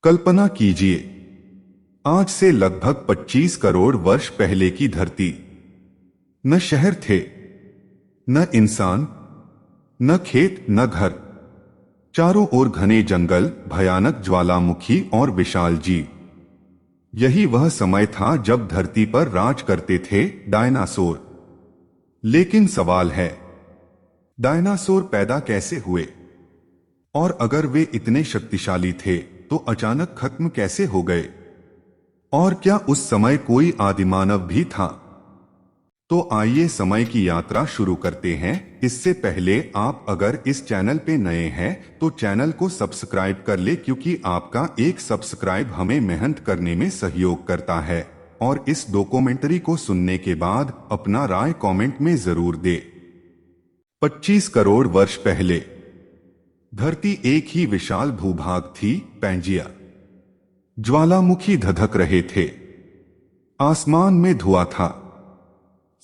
कल्पना कीजिए, आज से लगभग 25 करोड़ वर्ष पहले की धरती। न शहर थे, न इंसान, न खेत, न घर। चारों ओर घने जंगल, भयानक ज्वालामुखी और विशाल जीव। यही वह समय था जब धरती पर राज करते थे डायनासोर। लेकिन सवाल है, डायनासोर पैदा कैसे हुए? और अगर वे इतने शक्तिशाली थे तो अचानक खत्म कैसे हो गए? और क्या उस समय कोई आदिमानव भी था? तो आइए समय की यात्रा शुरू करते हैं। इससे पहले आप अगर इस चैनल पे नए हैं तो चैनल को सब्सक्राइब कर ले, क्योंकि आपका एक सब्सक्राइब हमें मेहनत करने में सहयोग करता है। और इस डॉक्यूमेंट्री को सुनने के बाद अपना राय कमेंट में जरूर दे। 25 करोड़ वर्ष पहले धरती एक ही विशाल भूभाग थी, पैंजिया। ज्वालामुखी धधक रहे थे, आसमान में धुआं था,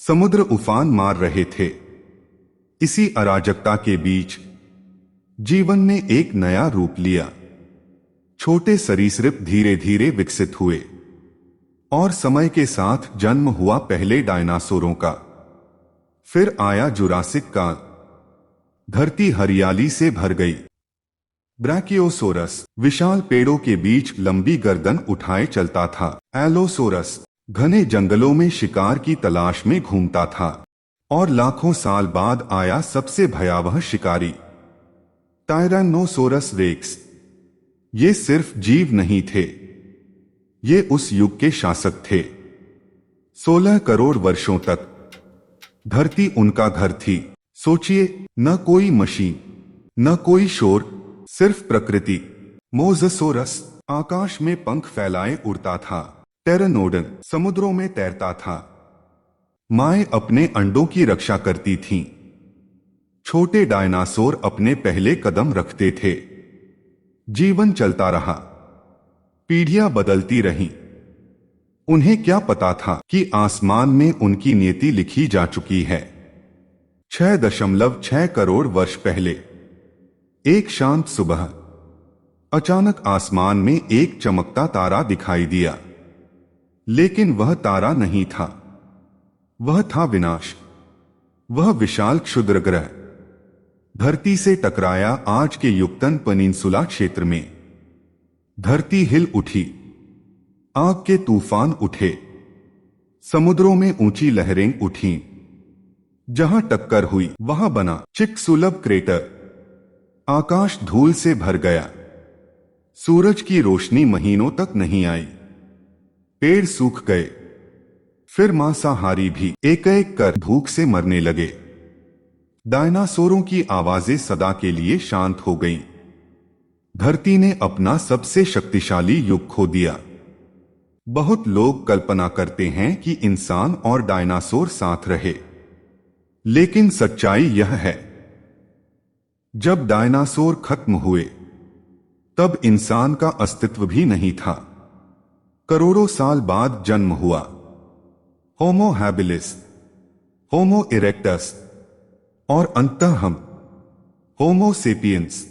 समुद्र उफान मार रहे थे। इसी अराजकता के बीच जीवन ने एक नया रूप लिया। छोटे सरीसृप धीरे धीरे विकसित हुए और समय के साथ जन्म हुआ पहले डायनासोरों का। फिर आया जुरासिक काल। धरती हरियाली से भर गई। ब्रैकियोसोरस विशाल पेड़ों के बीच लंबी गर्दन उठाए चलता था। एलोसोरस घने जंगलों में शिकार की तलाश में घूमता था। और लाखों साल बाद आया सबसे भयावह शिकारी, टायरानोसोरस रेक्स। ये सिर्फ जीव नहीं थे, ये उस युग के शासक थे। 16 करोड़ वर्षों तक धरती उनका घर थी। सोचिए, न कोई मशीन, न कोई शोर, सिर्फ प्रकृति। मोज़ोसोरस आकाश में पंख फैलाए उड़ता था। टेरानोडन समुद्रों में तैरता था। माएं अपने अंडों की रक्षा करती थीं। छोटे डायनासोर अपने पहले कदम रखते थे। जीवन चलता रहा, पीढ़ियां बदलती रहीं। उन्हें क्या पता था कि आसमान में उनकी नियति लिखी जा चुकी है। 6.6 करोड़ वर्ष पहले एक शांत सुबह अचानक आसमान में एक चमकता तारा दिखाई दिया। लेकिन वह तारा नहीं था, वह था विनाश। वह विशाल क्षुद्र ग्रह धरती से टकराया आज के युक्तन पेनिनसुला क्षेत्र में। धरती हिल उठी, आग के तूफान उठे, समुद्रों में ऊंची लहरें उठीं। जहां टक्कर हुई वहां बना चिकसुलभ क्रेटर। आकाश धूल से भर गया। सूरज की रोशनी महीनों तक नहीं आई। पेड़ सूख गए। फिर मांसाहारी भी एक एक कर भूख से मरने लगे। डायनासोरों की आवाजें सदा के लिए शांत हो गईं। धरती ने अपना सबसे शक्तिशाली युग खो दिया। बहुत लोग कल्पना करते हैं कि इंसान और डायनासोर साथ रहे, लेकिन सच्चाई यह है, जब डायनासोर खत्म हुए तब इंसान का अस्तित्व भी नहीं था। करोड़ों साल बाद जन्म हुआ होमो हैबिलिस, होमो इरेक्टस और अंततः हम, होमो सेपियंस।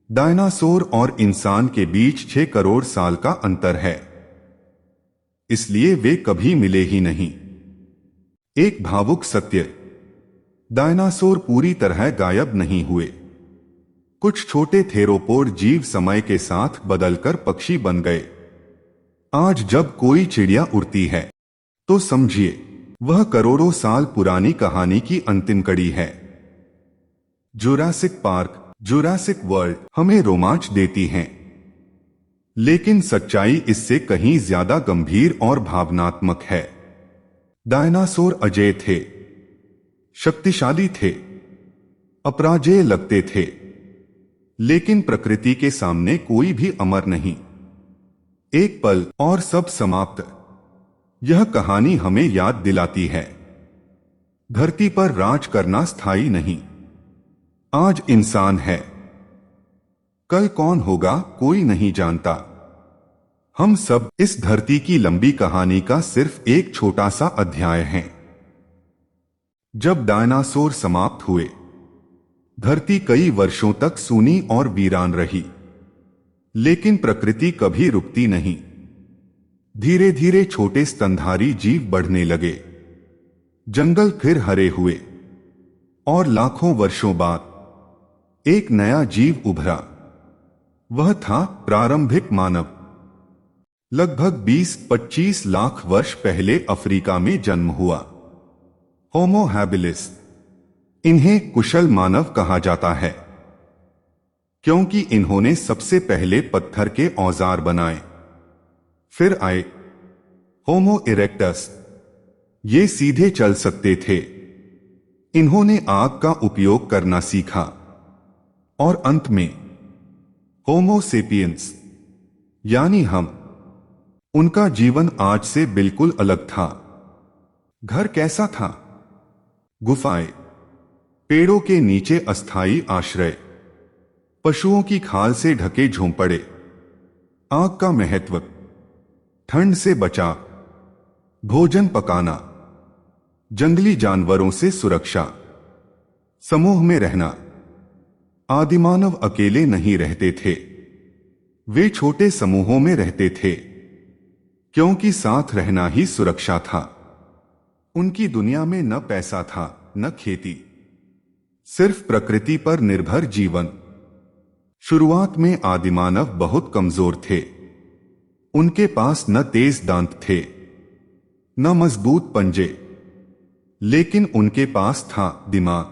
डायनासोर और इंसान के बीच 6 करोड़ साल का अंतर है, इसलिए वे कभी मिले ही नहीं। एक भावुक सत्य, डायनासोर पूरी तरह गायब नहीं हुए। कुछ छोटे थेरोपोड जीव समय के साथ बदलकर पक्षी बन गए। आज जब कोई चिड़िया उड़ती है तो समझिए वह करोड़ों साल पुरानी कहानी की अंतिम कड़ी है। जुरासिक पार्क, जुरासिक वर्ल्ड हमें रोमांच देती हैं, लेकिन सच्चाई इससे कहीं ज्यादा गंभीर और भावनात्मक है। डायनासोर अजेय थे, शक्तिशाली थे, अपराजेय लगते थे, लेकिन प्रकृति के सामने कोई भी अमर नहीं। एक पल और सब समाप्त। यह कहानी हमें याद दिलाती है, धरती पर राज करना स्थायी नहीं। आज इंसान है, कल कौन होगा कोई नहीं जानता। हम सब इस धरती की लंबी कहानी का सिर्फ एक छोटा सा अध्याय हैं। जब डायनासोर समाप्त हुए, धरती कई वर्षों तक सूनी और वीरान रही। लेकिन प्रकृति कभी रुकती नहीं। धीरे धीरे छोटे स्तनधारी जीव बढ़ने लगे। जंगल फिर हरे हुए और लाखों वर्षों बाद एक नया जीव उभरा। वह था प्रारंभिक मानव। लगभग 20-25 लाख वर्ष पहले अफ्रीका में जन्म हुआ। Homo habilis. इन्हें कुशल मानव कहा जाता है क्योंकि इन्होंने सबसे पहले पत्थर के औजार बनाए। फिर आए होमो इरेक्टस। ये सीधे चल सकते थे। इन्होंने आग का उपयोग करना सीखा। और अंत में होमो सेपियंस यानी हम। उनका जीवन आज से बिल्कुल अलग था। घर कैसा था? गुफाएं, पेड़ों के नीचे अस्थायी आश्रय, पशुओं की खाल से ढके झोंपड़े, आग का महत्व, ठंड से बचाव, भोजन पकाना, जंगली जानवरों से सुरक्षा, समूह में रहना। आदिमानव अकेले नहीं रहते थे। वे छोटे समूहों में रहते थे क्योंकि साथ रहना ही सुरक्षा था। उनकी दुनिया में न पैसा था न खेती, सिर्फ प्रकृति पर निर्भर जीवन। शुरुआत में आदिमानव बहुत कमजोर थे। उनके पास न तेज दांत थे न मजबूत पंजे, लेकिन उनके पास था दिमाग,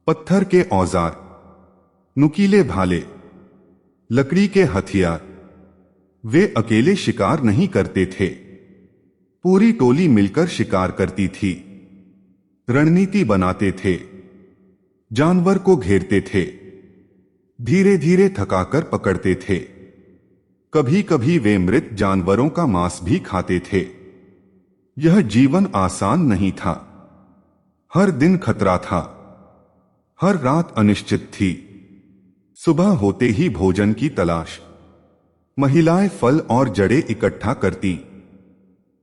पत्थर के औजार, नुकीले भाले, लकड़ी के हथियार। वे अकेले शिकार नहीं करते थे, पूरी टोली मिलकर शिकार करती थी। रणनीति बनाते थे, जानवर को घेरते थे, धीरे धीरे थकाकर पकड़ते थे। कभी कभी वे मृत जानवरों का मांस भी खाते थे। यह जीवन आसान नहीं था। हर दिन खतरा था, हर रात अनिश्चित थी। सुबह होते ही भोजन की तलाश। महिलाएं फल और जड़ें इकट्ठा करती,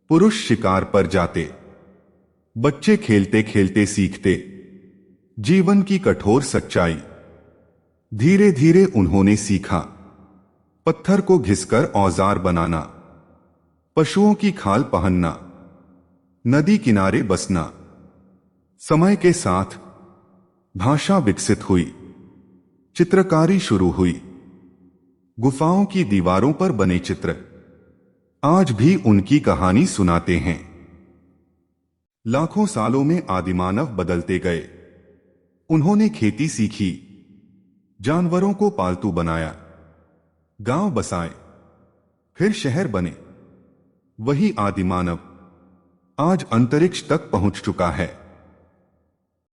पुरुष शिकार पर जाते, बच्चे खेलते खेलते सीखते। जीवन की कठोर सच्चाई। धीरे धीरे उन्होंने सीखा पत्थर को घिसकर औजार बनाना, पशुओं की खाल पहनना, नदी किनारे बसना। समय के साथ भाषा विकसित हुई, चित्रकारी शुरू हुई। गुफाओं की दीवारों पर बने चित्र आज भी उनकी कहानी सुनाते हैं। लाखों सालों में आदिमानव बदलते गए। उन्होंने खेती सीखी, जानवरों को पालतू बनाया, गांव बसाए, फिर शहर बने। वही आदिमानव आज अंतरिक्ष तक पहुंच चुका है।